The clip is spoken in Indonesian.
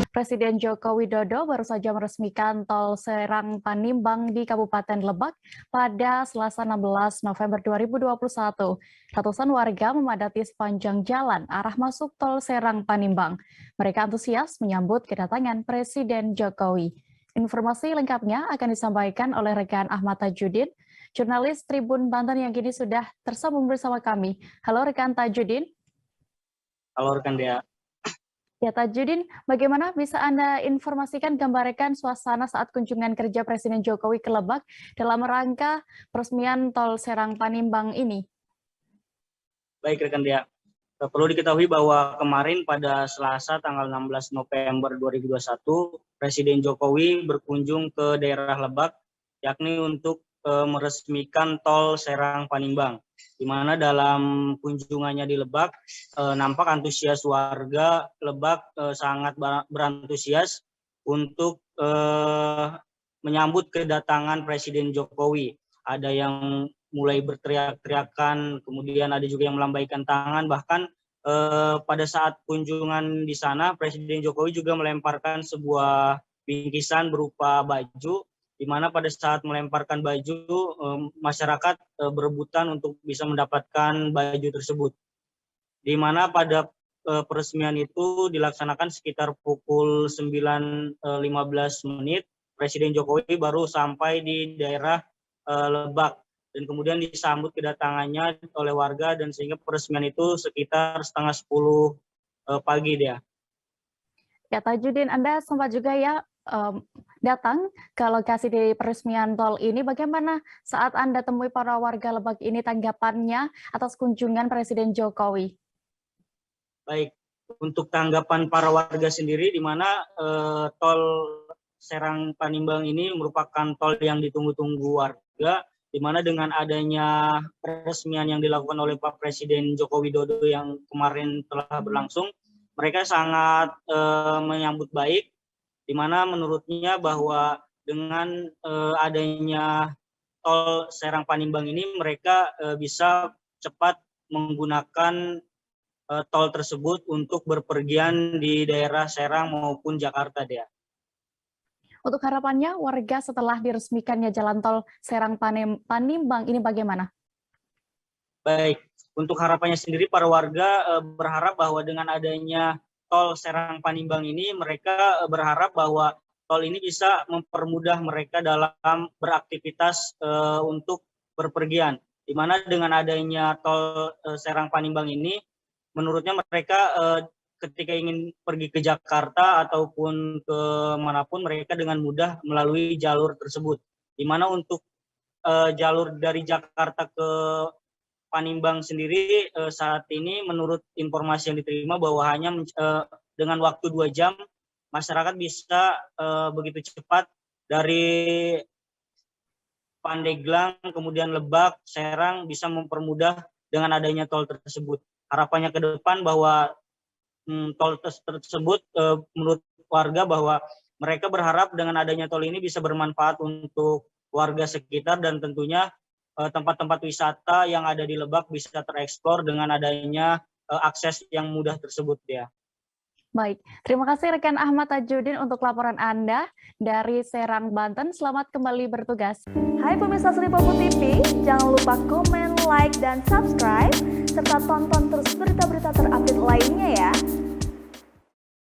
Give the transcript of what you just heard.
Presiden Joko Widodo baru saja meresmikan tol Serang Panimbang di Kabupaten Lebak pada Selasa 16 November 2021. Ratusan warga memadati sepanjang jalan arah masuk tol Serang Panimbang. Mereka antusias menyambut kedatangan Presiden Jokowi. Informasi lengkapnya akan disampaikan oleh rekan Ahmad Tajudin, jurnalis Tribun Banten yang kini sudah tersambung bersama kami. Halo rekan Tajudin. Halo rekan Dea. Ya Tajudin, bagaimana bisa Anda informasikan, gambarkan suasana saat kunjungan kerja Presiden Jokowi ke Lebak dalam rangka peresmian tol Serang Panimbang ini? Baik rekan Dea, perlu diketahui bahwa kemarin pada Selasa tanggal 16 November 2021, Presiden Jokowi berkunjung ke daerah Lebak, yakni untuk meresmikan tol Serang Panimbang, di mana dalam kunjungannya di Lebak nampak antusias warga Lebak sangat berantusias untuk menyambut kedatangan Presiden Jokowi. Ada yang mulai berteriak-teriakan, kemudian ada juga yang melambaikan tangan, bahkan pada saat kunjungan di sana Presiden Jokowi juga melemparkan sebuah bingkisan berupa baju, di mana pada saat melemparkan baju masyarakat berebutan untuk bisa mendapatkan baju tersebut. Di mana pada peresmian itu dilaksanakan sekitar pukul 9.15 menit, Presiden Jokowi baru sampai di daerah Lebak dan kemudian disambut kedatangannya oleh warga, dan sehingga peresmian itu sekitar setengah 10 pagi dia. Ya Tajudin, Anda sempat juga ya datang ke lokasi di peresmian tol ini. Bagaimana saat Anda temui para warga Lebak ini tanggapannya atas kunjungan Presiden Jokowi? Baik, untuk tanggapan para warga sendiri, di mana tol Serang Panimbang ini merupakan tol yang ditunggu-tunggu warga, di mana dengan adanya peresmian yang dilakukan oleh Pak Presiden Joko Widodo yang kemarin telah berlangsung, mereka sangat menyambut baik, di mana menurutnya bahwa dengan adanya tol Serang Panimbang ini mereka bisa cepat menggunakan tol tersebut untuk berpergian di daerah Serang maupun Jakarta, Dea. Untuk harapannya warga setelah diresmikannya jalan tol Serang Panimbang ini bagaimana? Baik, untuk harapannya sendiri para warga berharap bahwa dengan adanya tol Serang Panimbang ini, mereka berharap bahwa tol ini bisa mempermudah mereka dalam beraktivitas untuk berpergian. Di mana dengan adanya tol Serang Panimbang ini, menurutnya mereka ketika ingin pergi ke Jakarta ataupun ke manapun, mereka dengan mudah melalui jalur tersebut. Di mana untuk jalur dari Jakarta ke Panimbang sendiri saat ini menurut informasi yang diterima bahwa hanya dengan waktu 2 jam masyarakat bisa begitu cepat dari Pandeglang kemudian Lebak, Serang bisa mempermudah dengan adanya tol tersebut. Harapannya ke depan bahwa tol tersebut menurut warga bahwa mereka berharap dengan adanya tol ini bisa bermanfaat untuk warga sekitar, dan tentunya tempat-tempat wisata yang ada di Lebak bisa tereksplor dengan adanya akses yang mudah tersebut ya. Baik, terima kasih rekan Ahmad Tajudin untuk laporan Anda dari Serang, Banten. Selamat kembali bertugas. Hai pemirsa Sri Popo TV, jangan lupa komen, like, dan subscribe